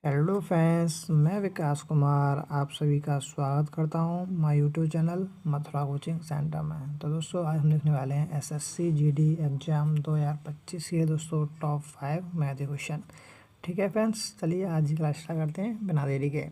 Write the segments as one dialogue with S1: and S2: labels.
S1: Hello friends, मैं विकास कुमार आप सभी का स्वागत करता हूं my YouTube channel Mathura coaching centre में। तो दोस्तों आज हम देखने वाले हैं एसएससी जीडी एग्ज़ाम 2025 के दोस्तों टॉप 5 मैथ क्वेश्चन। ठीक है फ्रेंड्स, चलिए आज की क्लास स्टार्ट करते हैं बिना देरी के।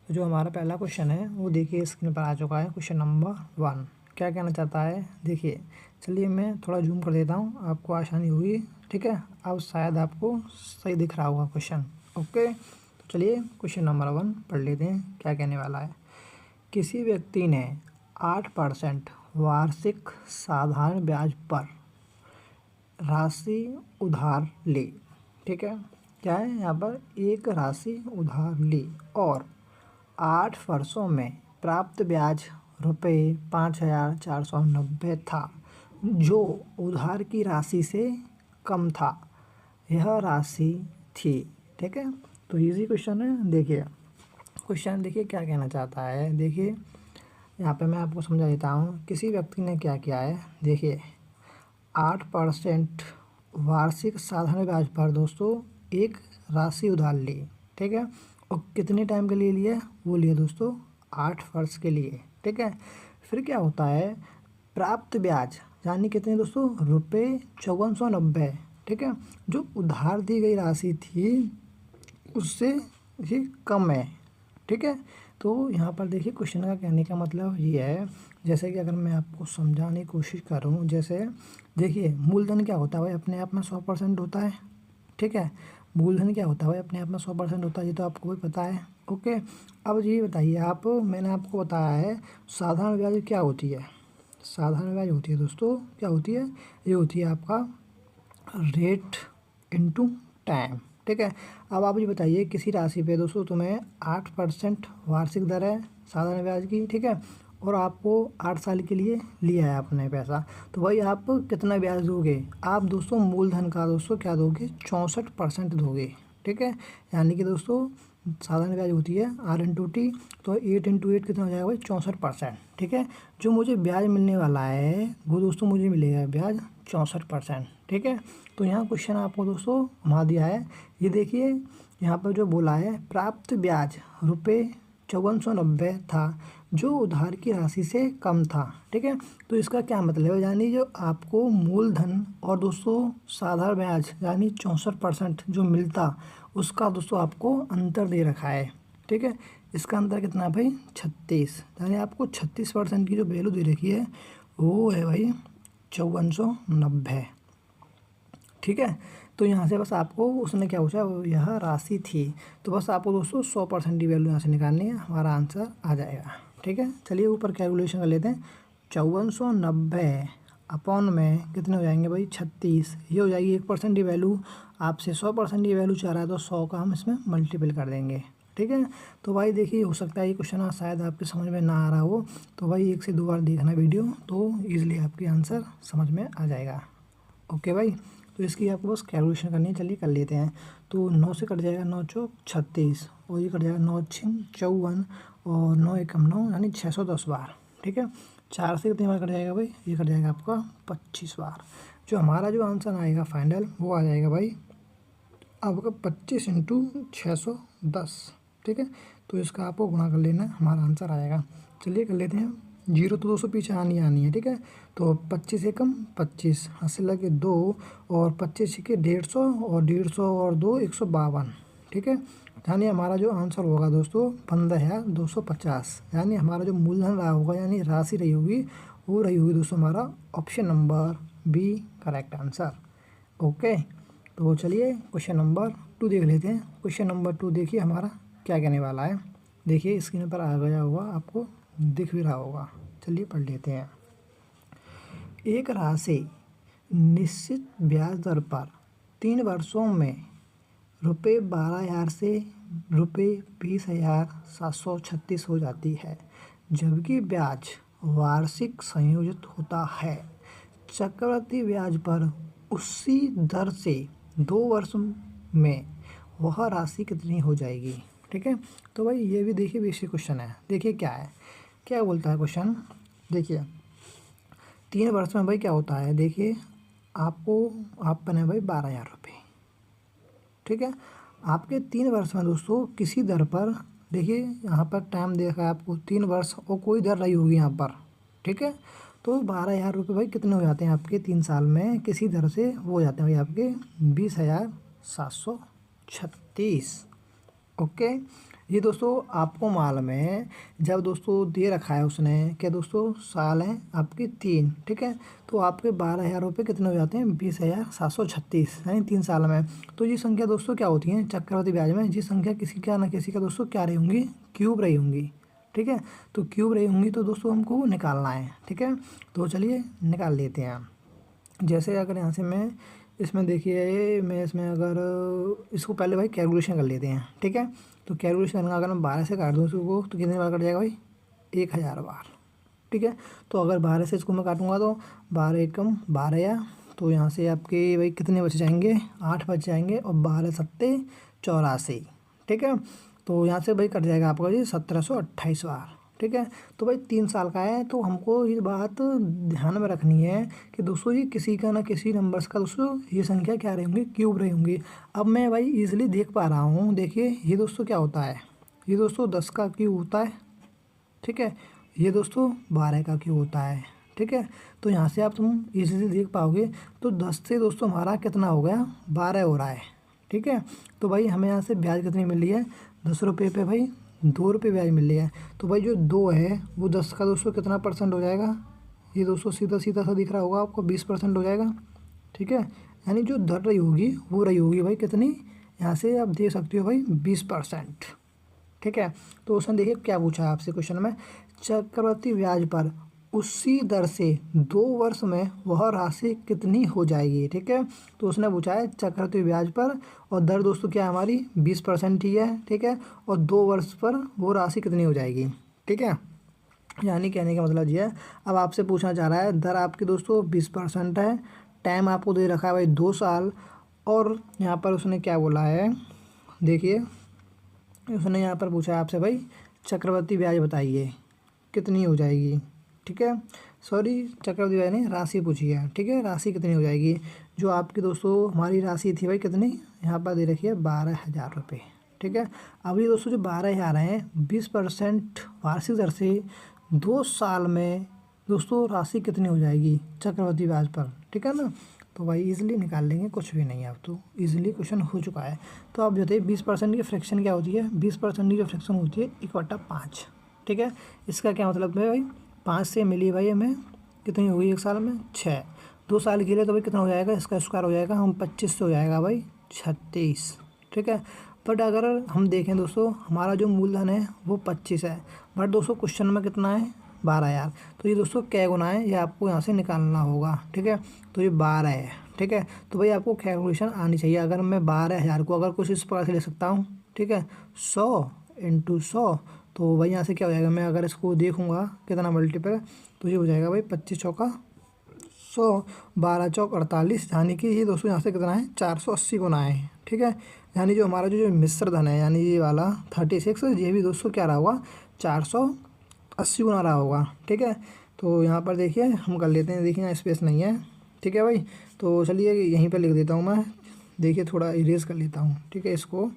S1: तो जो हमारा पहला क्वेश्चन है वो देखिए स्क्रीन पर आ चुका है। क्वेश्चन नंबर 1 क्या कहना चाहता है देखिए। चलिए मैं थोड़ा जूम कर देता हूँ, आपको आसानी होगी। ठीक है, अब शायद आपको सही दिख रहा होगा क्वेश्चन। ओके, तो चलिए क्वेश्चन नंबर 1 पढ़ लेते हैं क्या कहने वाला है। किसी व्यक्ति ने 8% वार्षिक साधारण ब्याज पर राशि उधार ली। ठीक है, क्या है यहाँ पर, एक राशि उधार ली और 8 वर्षों में प्राप्त ब्याज रुपये 5,490 था, जो उधार की राशि से कम था। यह राशि थी। ठीक है, तो इजी क्वेश्चन है। देखिए क्वेश्चन देखिए क्या कहना चाहता है। देखिए यहाँ पे मैं आपको समझा देता हूँ। किसी व्यक्ति ने क्या किया है, देखिए 8% वार्षिक साधारण ब्याज पर दोस्तों एक राशि उधार ली। ठीक है, और कितने टाइम के लिए लिया, वो लिया दोस्तों 8 वर्ष के लिए। ठीक है, फिर क्या होता है, प्राप्त ब्याज यानी कितने दोस्तों, रुपये 5490। ठीक है, जो उधार दी गई राशि थी उससे ये कम है। ठीक है, तो यहाँ पर देखिए क्वेश्चन का कहने का मतलब ये है, जैसे कि अगर मैं आपको समझाने की कोशिश करूँ, जैसे देखिए मूलधन क्या होता है भाई, अपने आप में 100% होता है। ठीक है, मूलधन क्या होता है भाई, अपने आप में 100% होता है, ये तो आपको भी पता है। ओके, अब ये बताइए आप, मैंने आपको बताया है साधारण ब्याज क्या होती है। साधारण ब्याज होती है दोस्तों, क्या होती है, ये होती है आपका रेट इनटू टाइम। ठीक है, अब आप ये बताइए किसी राशि पे दोस्तों तुम्हें 8% वार्षिक दर है साधारण ब्याज की। ठीक है, और आपको 8 साल के लिए लिया है आपने पैसा, तो भाई आप कितना ब्याज दोगे, आप दोस्तों मूलधन का दोस्तों क्या दोगे, 64% दोगे। ठीक है, यानी कि दोस्तों साधारण ब्याज होती है R/T, तो 8 × 8 कितना हो जाएगा भाई, 64%। ठीक है, जो मुझे ब्याज मिलने वाला है वो दोस्तों मुझे मिलेगा ब्याज 64%। ठीक है, तो यहाँ क्वेश्चन आपको दोस्तों घुमा दिया है। ये देखिए यहाँ पर जो बोला है प्राप्त ब्याज रुपये 5490 था, जो उधार की राशि से कम था। ठीक है, तो इसका क्या मतलब है, यानी जो आपको मूलधन और दोस्तों साधारण ब्याज यानी 64% जो मिलता, उसका दोस्तों आपको अंतर दे रखा है। ठीक है, इसका अंतर कितना है भाई, 36, यानी आपको 36% की जो वैल्यू दे रखी है वो है भाई 5490। ठीक है, तो यहाँ से बस आपको उसने क्या पूछा, यह राशि थी, तो बस आपको दोस्तों 100% की वैल्यू यहाँ से निकालनी है, हमारा आंसर आ जाएगा। ठीक है, चलिए ऊपर कैलकुलेशन कर लेते हैं। 5490 अपॉन में कितने हो जाएंगे भाई, 36, ये हो जाएगी 1% की वैल्यू। आपसे 100% की वैल्यू चाह रहा है तो 100 का हम इसमें मल्टीपल कर देंगे। ठीक है, तो भाई देखिए हो सकता है ये क्वेश्चन शायद आपके समझ में ना आ रहा हो, तो भाई 1 से 2 बार देखना वीडियो, तो ईजिली आपके आंसर समझ में आ जाएगा। ओके भाई, तो इसकी आपको बस कैलकुलेशन करनी है, चलिए कर लेते हैं। तो 9 से कट जाएगा 9 चौक 36, और ये कट जाएगा 9 छिंग 54, और 9 एकम 9 यानी 610 बार। ठीक है, 4 से कितनी बार कट जाएगा भाई, ये कट जाएगा आपका 25 बार। जो हमारा जो आंसर आएगा फाइनल वो आ जाएगा भाई आपका 25 × 610। ठीक है, तो इसका आपको गुणा कर लेना है, हमारा आंसर आएगा। चलिए कर लेते हैं। जीरो तो 200 पीछे आनी है। ठीक है, तो 25 एकम 25, हासिल लगे 2, और 25 के 150, और 150 और 2 152। ठीक है, यानी हमारा जो आंसर होगा दोस्तों 15,250, यानी हमारा जो मूलधन रहा होगा यानी राशि रही होगी वो रही होगी दोस्तों हमारा option number B correct answer. Okay, तो चलिए क्वेश्चन नंबर 2 देख लेते हैं। क्वेश्चन नंबर 2 देखिए हमारा क्या कहने वाला है। देखिए स्क्रीन पर आ गया होगा, आपको दिख भी रहा होगा। चलिए पढ़ लेते हैं। एक राशि निश्चित ब्याज दर पर 3 वर्षों में रुपये 12,000 से रुपये 20,736 हो जाती है, जबकि ब्याज वार्षिक संयोजित होता है। चक्रवृद्धि ब्याज पर उसी दर से 2 वर्ष में वह राशि कितनी हो जाएगी। ठीक है, तो भाई ये भी देखिए बेसिक क्वेश्चन है। देखिए क्या है, क्या बोलता है क्वेश्चन, देखिए 3 वर्ष में भाई क्या होता है, देखिए आपको आप बने भाई 12,000 रुपये। ठीक है, आपके 3 वर्ष में दोस्तों किसी दर पर, देखिए यहाँ पर टाइम दे रखा है आपको 3 वर्ष और कोई दर रही होगी यहाँ पर, ठीक है। तो 12,000 रुपये भाई कितने हो जाते हैं आपके 3 साल में किसी दर से, वो हो जाते हैं भाई आपके 20,736। ओके, ये दोस्तों आपको मालूम है, जब दोस्तों दे रखा है उसने क्या दोस्तों, साल हैं आपके 3, ठीक है। तो आपके 12,000 रुपये कितने हो जाते हैं, 20,736, यानी 3 साल में। तो ये संख्या दोस्तों क्या होती है चक्रवृद्धि ब्याज में, ये संख्या किसी का ना किसी का दोस्तों क्या रही होंगी, क्यूब रही होंगी, ठीक है। तो क्यूब रही होंगी तो दोस्तों हमको निकालना है, ठीक है। तो चलिए निकाल लेते हैं। जैसे अगर यहाँ से मैं इसमें देखिए, मैं इसमें अगर इसको पहले भाई कैलकुलेशन कर लेते हैं, ठीक है। तो कैलकुलेशन करना, अगर मैं 12 से काट दूँ इसको तो कितने बार कट जाएगा भाई, 1,000 बार, ठीक है। तो अगर 12 से इसको मैं काटूंगा तो 12 एकम 12 या, तो यहाँ से आपके भाई कितने बच जाएंगे, 8 बच जाएंगे, और 12 सत्ते 84, ठीक है। तो यहाँ से भाई कट जाएगा आपका जी 1728 बार, ठीक है। तो भाई 3 साल का है, तो हमको ये बात ध्यान में रखनी है कि दोस्तों ये किसी का ना किसी नंबर्स का दोस्तों ये संख्या क्या रही होंगी, क्यूब रही होंगी। अब मैं भाई इजीली देख पा रहा हूँ, देखिए ये दोस्तों क्या होता है, ये दोस्तों 10 का क्यूब होता है, ठीक है। ये दोस्तों 12 का क्यूब होता है, ठीक है। तो यहाँ से आप तुम इजीली देख पाओगे। तो 10 से दोस्तों हमारा कितना हो गया, 12 हो रहा है, ठीक है। तो भाई हमें यहाँ से ब्याज कितनी मिल रही है, 10 रुपये पे भाई 2 रुपये ब्याज मिल रही है। तो भाई जो 2 है वो 10 का दोस्तों कितना परसेंट हो जाएगा, ये दोस्तों सीधा सीधा सा दिख रहा होगा आपको, 20% हो जाएगा, ठीक है। यानी जो दर रही होगी वो रही होगी भाई कितनी, यहाँ से आप देख सकते हो भाई 20%, ठीक है। तो उसने देखिए क्या पूछा है आपसे क्वेश्चन में, चक्रवृद्धि ब्याज पर उसी दर से 2 वर्ष में वह राशि कितनी हो जाएगी, ठीक है। तो उसने पूछा है चक्रवृद्धि ब्याज पर, और दर दोस्तों क्या है हमारी 20% ही है, ठीक है। और 2 वर्ष पर वो राशि कितनी हो जाएगी, ठीक है। यानी कहने का मतलब ये है, अब आपसे पूछना चाह रहा है दर आपकी दोस्तों 20% है, टाइम आपको दे रखा है भाई 2 साल, और यहाँ पर उसने क्या बोला है, देखिए उसने यहाँ पर पूछा है आपसे भाई चक्रवृद्धि ब्याज बताइए कितनी हो जाएगी, ठीक है। सॉरी चक्रवृद्धि ब्याज नहीं, राशि पूछी है, ठीक है। राशि कितनी हो जाएगी, जो आपकी दोस्तों हमारी राशि थी भाई कितनी, यहाँ पर दे रखी है 12,000 रुपये, ठीक है। अभी दोस्तों जो 12,000 हैं 20% वार्षिक दर से 2 साल में दोस्तों राशि कितनी हो जाएगी चक्रवृद्धि ब्याज पर, ठीक है ना। तो भाई इजीली निकाल लेंगे, कुछ भी नहीं है, अब तो इजीली क्वेश्चन हो चुका है। तो आप जो थे 20% की फ्रैक्शन क्या होती है, 20% की जो फ्रैक्शन होती है 1/5, ठीक है। इसका क्या मतलब है भाई, 5 से मिली भाई हमें कितनी होगी 1 साल में 6, 2 साल के लिए तो भाई कितना हो जाएगा, इसका स्क्वायर हो जाएगा हम 25 से हो जाएगा भाई 36, ठीक है। बट अगर हम देखें दोस्तों हमारा जो मूलधन है वो 25 है, बट दोस्तों क्वेश्चन में कितना है 12,000, तो ये दोस्तों क्या गुना है ये आपको यहाँ से निकालना होगा, ठीक है। तो ये 12 है, ठीक है। तो भाई आपको कैलकुलेशन आनी चाहिए। अगर मैं 12,000 को अगर कुछ इस प्रकार से ले सकता हूँ, ठीक है, 100 × 100, तो भाई यहाँ से क्या हो जाएगा, मैं अगर इसको देखूँगा कितना मल्टीपल, तो ये हो जाएगा भाई 25 चौका 100, 12 चौक 48, यानी कि ये दोस्तों यहाँ से कितना है 480 गुना है, ठीक है। यानी जो हमारा जो मिश्र धन है यानी ये वाला 36, ये भी दोस्तों क्या रहा होगा 480 गुना रहा होगा, ठीक है। तो यहाँ पर देखिए हम कर लेते हैं, देखिए यहाँ स्पेस नहीं है, ठीक है भाई। तो चलिए यहीं पर लिख देता हूँ मैं, देखिए थोड़ा इरेज कर लेता हूँ, ठीक है। इसको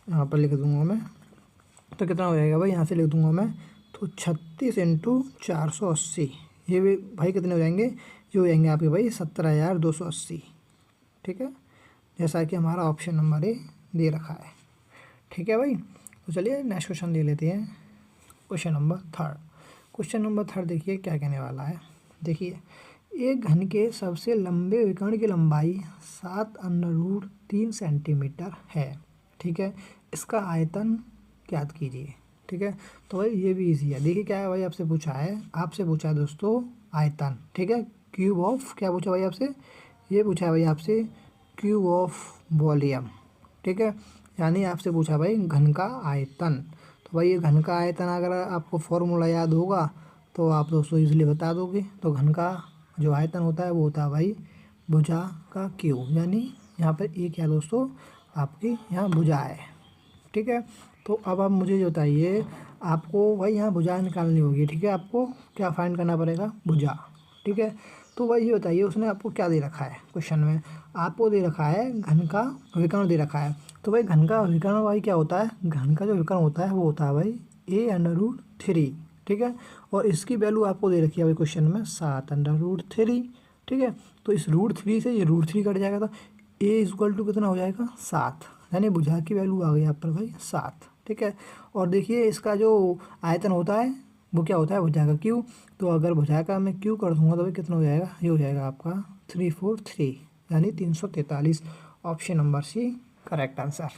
S1: यहाँ पर लिख दूँगा मैं, तो कितना हो जाएगा भाई, यहाँ से लिख दूँगा मैं, तो 36 × 480, ये भी भाई कितने हो जाएंगे, ये हो जाएंगे आपके भाई 17,280, ठीक है, जैसा कि हमारा ऑप्शन नंबर ए दे रखा है, ठीक है भाई। तो चलिए नेक्स्ट क्वेश्चन ले लेते हैं, क्वेश्चन नंबर 3। क्वेश्चन नंबर 3 देखिए क्या कहने वाला है, देखिए एक घन के सबसे लंबे विकर्ण की लंबाई 7√3 सेंटीमीटर है, ठीक है। इसका आयतन ज्ञात कीजिए, ठीक है। तो भाई ये भी इजी है, देखिए क्या है भाई आपसे पूछा है दोस्तों आयतन, ठीक है। क्यूब ऑफ क्या पूछा भाई आपसे, ये पूछा है भाई आपसे क्यूब ऑफ वॉल्यूम, ठीक है। यानी आपसे पूछा भाई घन का आयतन। तो भाई ये घन का आयतन अगर आपको फॉर्मूला याद होगा तो आप दोस्तों इजीली बता दोगे। तो घन का जो आयतन होता है वो होता है भाई भुजा का क्यूब, यानी यहाँ पर एक क्या दोस्तों आपकी यहाँ भुजा है, ठीक है। तो अब आप मुझे जो बताइए, आपको भाई यहाँ भुजा निकालनी होगी, ठीक है। आपको क्या फाइंड करना पड़ेगा, भुजा, ठीक है। तो भाई ये बताइए उसने आपको क्या दे रखा है क्वेश्चन में, आपको दे रखा है घन का विकर्ण दे रखा है। तो भाई घन का विकर्ण भाई क्या होता है, घन का जो विकर्ण होता है वो होता है भाई a√3, ठीक है। और इसकी वैल्यू आपको दे रखी है भाई क्वेश्चन में 7√3, ठीक है। तो इस √3 से ये √3 कट जाएगा, तो a कितना हो जाएगा 7, यानी भुजा की वैल्यू आ गई यहाँ पर भाई 7, ठीक है। और देखिए इसका जो आयतन होता है वो क्या होता है, भुजा का क्यू। तो अगर भुजा का मैं क्यू कर दूंगा तो भाई कितना हो जाएगा, ये हो जाएगा आपका 343, यानी 343। Option number C correct answer.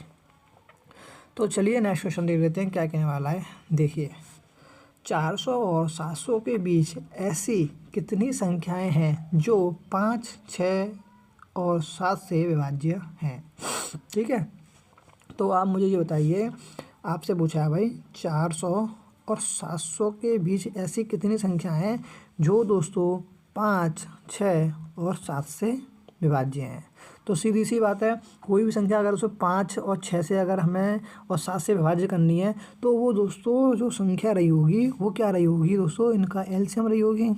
S1: तो चलिए नेक्स्ट क्वेश्चन देख लेते हैं क्या कहने वाला है। देखिए 400 और 700 के बीच ऐसी कितनी संख्याएं हैं जो 5, 6 और 7 से विभाज्य हैं, ठीक है। तो आप मुझे ये बताइए, आपसे पूछा है भाई 400 और 700 के बीच ऐसी कितनी संख्याएं हैं जो दोस्तों 5, 6 और 7 से विभाज्य हैं। तो सीधी सी बात है, कोई भी संख्या अगर उसे 5 और 6 से अगर हमें और 7 से विभाज्य करनी है तो वो दोस्तों जो संख्या रही होगी वो क्या रही होगी दोस्तों, इनका एलसीएम रही होगी,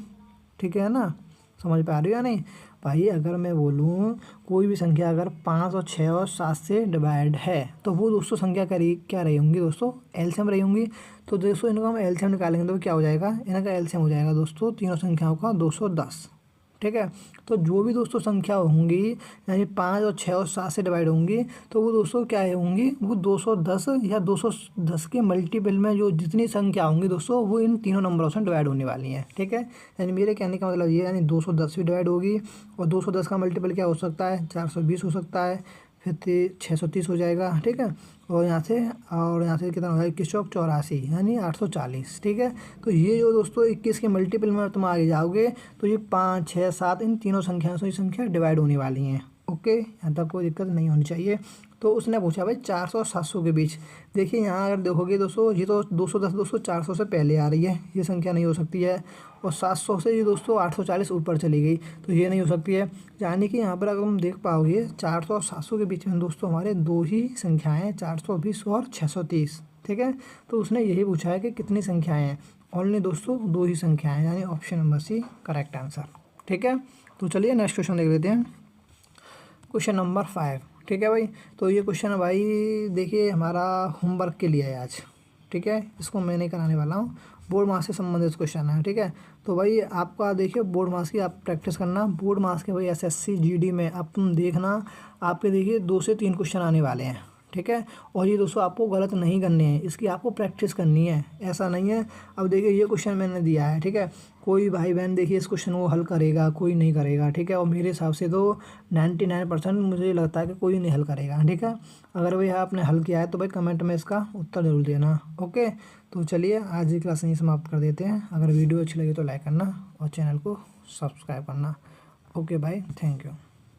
S1: ठीक है ना। समझ पा रहे हो या नहीं भाई। अगर मैं बोलूँ कोई भी संख्या अगर 5 और 6 और 7 से डिवाइड है तो वो दोस्तों संख्या क्या रही होंगी दोस्तों, एलसीएम रही होंगी। तो दोस्तों इनको हम एलसीएम निकालेंगे तो क्या हो जाएगा, इनका एलसीएम हो जाएगा दोस्तों तीनों संख्याओं का 210, ठीक है। तो जो भी दोस्तों संख्या होंगी यानी 5 और 6 और 7 से डिवाइड होंगी तो वो दोस्तों क्या होंगी, वो 210 या 210 के मल्टीपल में जो जितनी संख्या होंगी दोस्तों वो इन तीनों नंबरों से डिवाइड होने वाली हैं, ठीक है। यानी मेरे कहने का मतलब ये, यानी 210 भी डिवाइड होगी और 210 का मल्टीपल क्या हो सकता है, 420 हो सकता है, फिर 630 हो जाएगा, ठीक है। और यहाँ से कितना हो जाएगा, 21 चौक 84 यानी 840, ठीक है। तो ये जो दोस्तों 21 के मल्टीपल में तुम आगे जाओगे तो ये 5, 6, 7 इन तीनों संख्याओं से संख्या डिवाइड होने वाली हैं, ओके। यहाँ तक कोई दिक्कत नहीं होनी चाहिए। तो उसने पूछा भाई 400 और 700 के बीच। देखिए यहाँ अगर देखोगे दोस्तों ये तो 210 दोस्तों 400 से पहले आ रही है, ये संख्या नहीं हो सकती है। और 700 से ये दोस्तों 840 ऊपर चली गई तो ये नहीं हो सकती है। यानी कि यहाँ पर अगर हम देख पाओगे 400 और 700 के बीच में दोस्तों हमारे दो ही संख्याएँ हैं, 420 और 630, ठीक है। तो उसने यही पूछा है कि कितनी संख्याएँ हैं, ओनली दोस्तों दो ही संख्याएँ, यानी option number C correct answer, ठीक है। तो चलिए नेक्स्ट क्वेश्चन देख लेते हैं, क्वेश्चन नंबर 5, ठीक है भाई। तो ये क्वेश्चन है भाई, देखिए हमारा होमवर्क के लिए है आज, ठीक है। इसको मैं नहीं कराने वाला हूँ, बोर्ड मार्क्स से संबंधित क्वेश्चन है, ठीक है। तो भाई आपका देखिए बोर्ड मार्क्स की आप प्रैक्टिस करना, बोर्ड मार्क्स के भाई एसएससी जीडी में अब तुम देखना आपके देखिए 2 से 3 क्वेश्चन आने वाले हैं, ठीक है। और ये दोस्तों आपको गलत नहीं करने हैं, इसकी आपको प्रैक्टिस करनी है, ऐसा नहीं है। अब देखिए ये क्वेश्चन मैंने दिया है, ठीक है। कोई भाई बहन देखिए इस क्वेश्चन को हल करेगा, कोई नहीं करेगा, ठीक है। और मेरे हिसाब से तो 99% मुझे लगता है कि कोई नहीं हल करेगा, ठीक है। अगर भाई आपने हल किया है तो भाई कमेंट में इसका उत्तर जरूर देना, ओके। तो चलिए आज की क्लास यहीं समाप्त कर देते हैं। अगर वीडियो अच्छी लगी तो लाइक करना और चैनल को सब्सक्राइब करना, ओके भाई, थैंक यू।